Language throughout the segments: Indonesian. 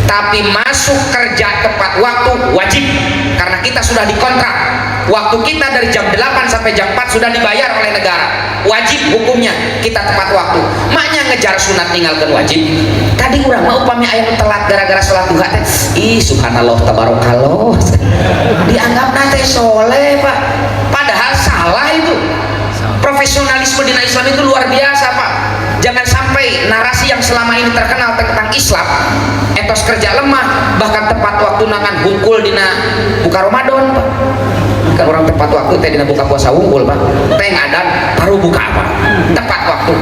tapi masuk kerja tepat waktu wajib, karena kita sudah dikontrak. Waktu kita dari jam 8 sampai jam 4 sudah dibayar oleh negara, wajib hukumnya kita tepat waktu. Maknya ngejar sunat ninggalkan wajib. Tadi orang mau upami ayam telat gara-gara sholat duha teh, ih subhanallah tabarakallah, dianggap nate soleh pak, padahal salah itu. Profesionalisme di Islam itu luar biasa pak. Jangan sampai narasi yang selama ini terkenal tentang Islam etos kerja lemah, bahkan tepat waktu nangan hungkul dina buka Ramadan pak. Kan orang tepat waktu teh dina buka puasa hungkul pak, teh ngadan baru buka apa tepat waktu.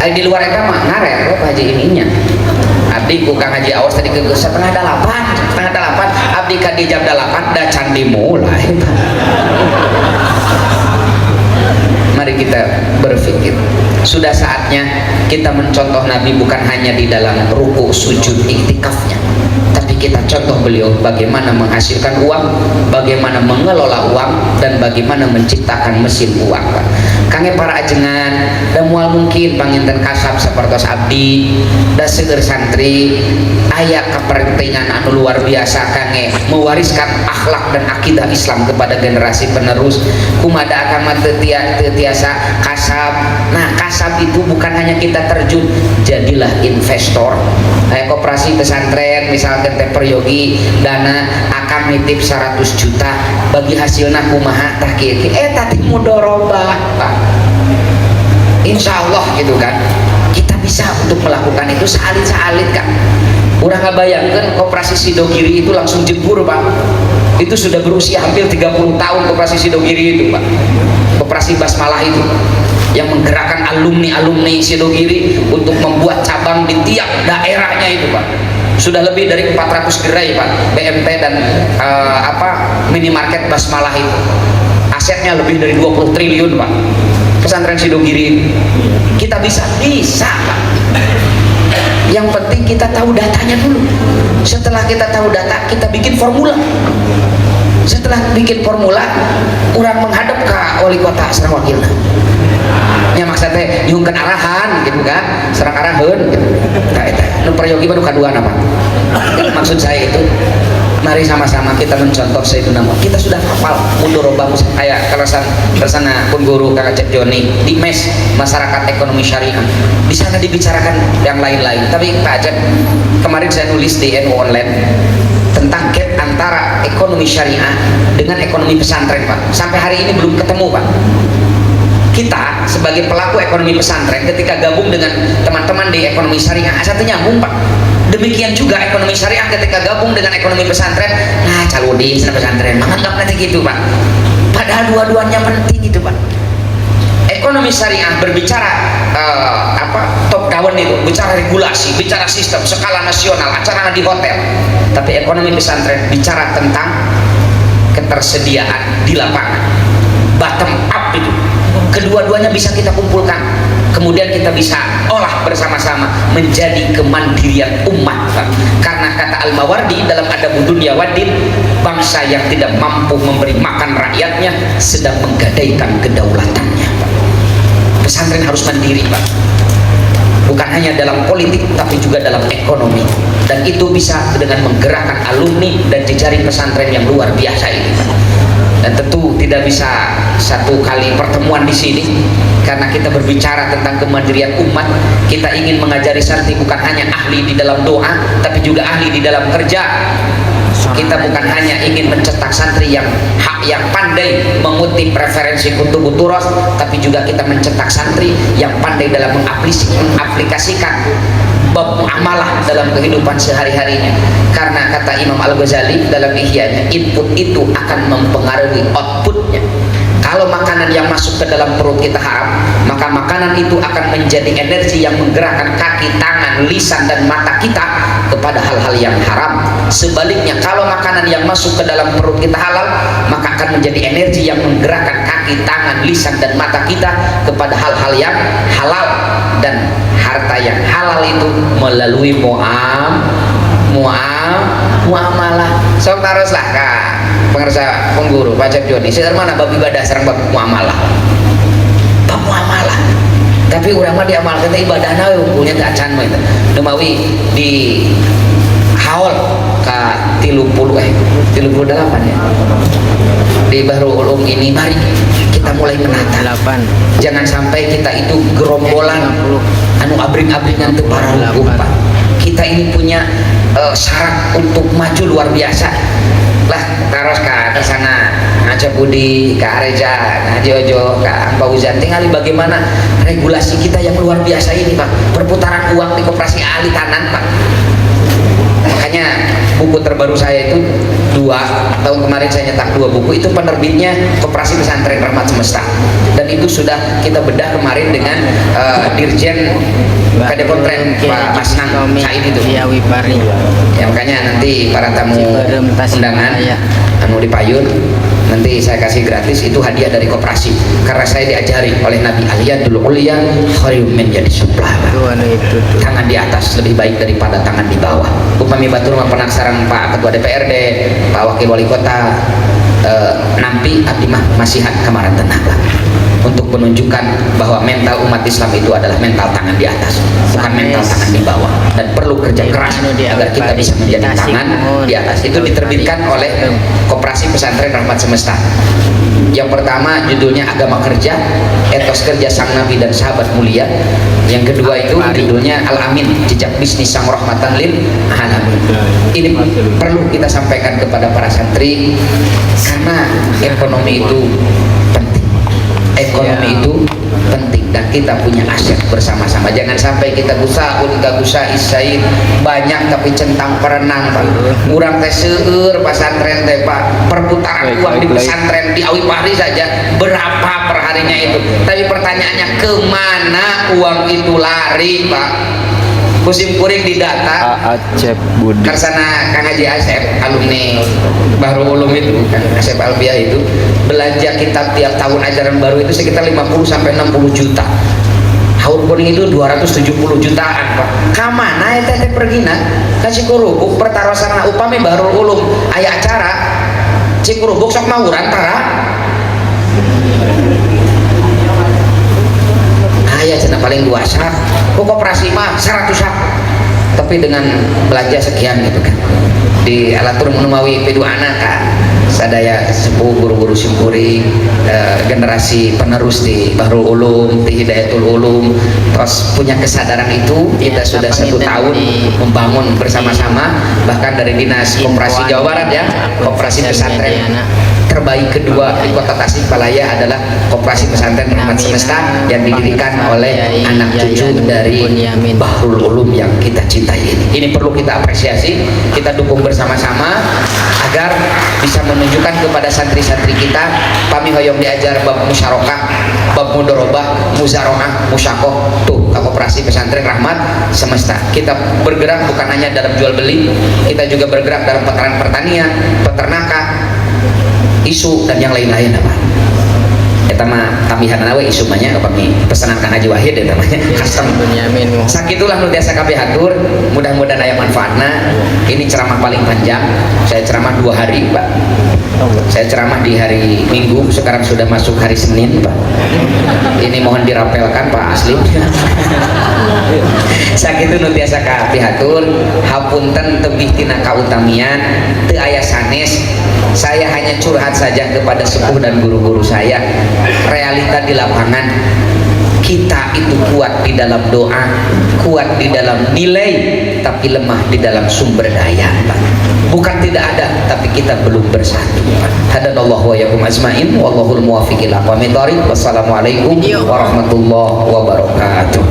Di luar eta mah ngaret Pak Haji ininya. Abdi ku Kang Haji Awas tadi ke setengah 8 abdi ka di jam 8 da can dimulai. Mari kita berpikir, sudah saatnya kita mencontoh Nabi bukan hanya di dalam ruku, sujud, iktikafnya, tapi kita contoh beliau bagaimana menghasilkan uang, bagaimana mengelola uang, dan bagaimana menciptakan mesin uang. Kange para ajengan dan mual mungkin panginten kasab sapertos abdi dan seger santri aya kepentingan anu luar biasa kange mewariskan akhlak dan akidah Islam kepada generasi penerus. Kumada akan tiasa kasab. Nah kasab itu bukan hanya kita terjun, jadilah investor. Kayak koperasi pesantren misalkan teh peryogi dana akan nitip 100 juta bagi hasilna kumaha tah kieu tadi mudorobah Pak. Insya Allah gitu kan kita bisa untuk melakukan itu sealit-sealit kan. Udah nggak bayangkan koperasi Sidogiri itu langsung jebur Pak. Itu sudah berusia hampir 30 tahun koperasi Sidogiri itu Pak. Koperasi Basmalah itu yang menggerakkan alumni Sidogiri untuk membuat cabang di tiap daerahnya itu Pak. Sudah lebih dari 400 gerai Pak BMT dan minimarket Basmalah itu. Asetnya lebih dari 20 triliun Pak. Pesantren Sidogiri kita bisa Pak. Yang penting kita tahu datanya dulu. Setelah kita tahu data, kita bikin formula. Setelah bikin formula, orang menghadap ke wali kota serang wakilna. Ya maksudnya nyungkeun arahan gitu kan, serang arahan gitu. Nah eta nu prayogi baru kaduana Pak. Maksud saya itu mari sama-sama kita mencontoh Sayyidina Muhammad. Kita sudah hafal mudorobah kayak kersana pun guru Kang Acep Joni di MES masyarakat ekonomi syariah. Di sana dibicarakan yang lain-lain. Tapi Pak Acep kemarin saya nulis di NU Online tentang gap antara ekonomi syariah dengan ekonomi pesantren Pak. Sampai hari ini belum ketemu Pak. Kita sebagai pelaku ekonomi pesantren ketika gabung dengan teman-teman di ekonomi syariah satu nyambung Pak. Demikian juga ekonomi syariah ketika gabung dengan ekonomi pesantren, nah caludi sana pesantren menganggap nanti gitu Pak. Padahal dua-duanya penting gitu Pak. Ekonomi syariah berbicara top down itu, bicara regulasi, bicara sistem skala nasional, acara di hotel. Tapi ekonomi pesantren bicara tentang ketersediaan di lapangan, bottom up itu. Kedua-duanya bisa kita kumpulkan, kemudian kita bisa olah bersama-sama menjadi kemandirian umat. Karena kata Al-Mawardi dalam Adabud Dunya Waddin, bangsa yang tidak mampu memberi makan rakyatnya sedang menggadaikan kedaulatannya. Pesantren harus mandiri Pak, bukan hanya dalam politik tapi juga dalam ekonomi, dan itu bisa dengan menggerakkan alumni dan jejaring pesantren yang luar biasa ini Pak. Dan tentu tidak bisa satu kali pertemuan di sini karena kita berbicara tentang kemandirian umat. Kita ingin mengajari santri bukan hanya ahli di dalam doa tapi juga ahli di dalam kerja. Kita bukan hanya ingin mencetak santri yang pandai mengutip referensi kutub turos, tapi juga kita mencetak santri yang pandai dalam mengaplikasikan bab amalah dalam kehidupan sehari-harinya. Karena kata Imam Al-Ghazali dalam Ihya'nya, input itu akan mempengaruhi outputnya. Kalau makanan yang masuk ke dalam perut kita haram, maka makanan itu akan menjadi energi yang menggerakkan kaki, tangan, lisan, dan mata kita kepada hal-hal yang haram. Sebaliknya, kalau makanan yang masuk ke dalam perut kita halal, maka akan menjadi energi yang menggerakkan kaki, tangan, lisan, dan mata kita kepada hal-hal yang halal. Dan harta yang halal itu melalui muamalah. Sok taroslah Kak pengersa pengguru Pak Acep Joni, saya mana bab ibadah serang bab muamalah. Bab muamalah. Tapi urang mah diamalkeun teh ibadahna hukumnya teh acan mah eta. Demawi di haul ke 38 ya di Bahrul Ulum ini. Mari kita mulai menata. Jangan sampai kita itu gerombolan anu abring-abringan tuh para lugu Pak. Kita ini punya syarat untuk maju luar biasa lah. Terus ke sana Aceh Budi, ke Areja, ke Haji Ojo, ke Amba Uzan, tinggali bagaimana regulasi kita yang luar biasa ini Pak. Perputaran uang di koperasi ahli tanan Pak. Makanya buku terbaru saya itu tahun kemarin saya nyetak 2 buku, itu penerbitnya Koperasi Pesantren Rahmat Semesta, dan itu sudah kita bedah kemarin dengan Dirjen Kadepontren Pak Masnang Said itu ya. Makanya nanti para tamu undangan anu di Payun nanti saya kasih gratis, itu hadiah dari koperasi, karena saya diajari oleh Nabi Aliyadul Uliya khairun min yadi sufla. Tangan di atas lebih baik daripada tangan di bawah. Upami batur mah penaksaran Pak Ketua DPRD, Pak Wakil Wali Kota, nampi abdi mah masihan kamaran tenaga untuk menunjukkan bahwa mental umat Islam itu adalah mental tangan di atas, bukan mental tangan di bawah, dan perlu kerja keras agar kita bisa menjadi tangan di atas. Itu diterbitkan oleh Koperasi Pesantren Rahmat Semesta. Yang pertama judulnya Agama Kerja, Etos Kerja Sang Nabi dan Sahabat Mulia. Yang kedua itu judulnya Al-Amin, Jejak Bisnis Sang Rahmatan Lil Alamin. Ini perlu kita sampaikan kepada para santri, karena ekonomi itu penting. Ekonomi itu penting, dan kita punya aset bersama-sama. Jangan sampai kita gusaun gagusa isain banyak tapi centang perenang Pak. Kurang teh seueur pesantren teh Pak. Perputaran uang di pesantren di Awi Pahri saja berapa perharinya itu. Tapi pertanyaannya, kemana uang itu lari Pak? Musim kuring di data Acep Budi karsana Kang Haji Asep, alumni Bahrul Ulum itu kan, Asep Albiah itu belanja kitab tiap tahun ajaran baru itu sekitar 50 sampai 60 juta. Haur kuning itu 270 jutaan Pak. Kamana ya teh pergina ka Cikurubuk pertarosana upami Bahrul Ulum aya acara Cikurubuk sok mawuran tara ya cina paling luas koperasi mah 100 tapi dengan belanja sekian gitu kan. Di Alatur Menumawi P2 anak kan sadaya sepuh guru-guru simpuri generasi penerus di Bahrul Ulum, di Hidayatul Ulum, terus punya kesadaran itu. Kita sudah 1 tahun membangun bersama-sama, bahkan dari Dinas Koperasi Jawa Barat ya, Koperasi Pesantren terbaik kedua di Kota Tasikmalaya adalah Koperasi Pesantren Rahmat Semesta yang didirikan oleh anak cucu dari Bahrul Ulum yang kita cintai ini. Ini perlu kita apresiasi, kita dukung bersama-sama agar bisa menunjukkan kepada santri-santri kita, kami hoyong diajar bab musyarakah, bab mudorobah, muzaroah, musyakoh, tuh Koperasi Pesantren Rahmat Semesta. Kita bergerak bukan hanya dalam jual beli, kita juga bergerak dalam pertanian, peternakan, isu dan yang lain-lain apa. Eta mah tambihan we isu banyak kami pesanan Kang Haji Wahid eta mah custom. Sakitulah nu biasa kabeh hatur, mudah-mudahan aya manfaatna. Ini ceramah paling panjang. Saya ceramah 2 hari, Pak. Saya ceramah di hari Minggu, sekarang sudah masuk hari Senin, Pak. Ini mohon dirapelkan Pak Asli. Sakitu nu biasa kabeh hatur, hapunten tebih tina kautamian, teu aya sanes. Saya hanya curhat saja kepada sepuh dan guru-guru saya. Realita di lapangan, kita itu kuat di dalam doa, kuat di dalam nilai, tapi lemah di dalam sumber daya. Bukan tidak ada, tapi kita belum bersatu. Hadanallahu wa yakum ajmain, wallahul muwaffiq ila aqwamit thoriq. Wassalamualaikum warahmatullahi wabarakatuh.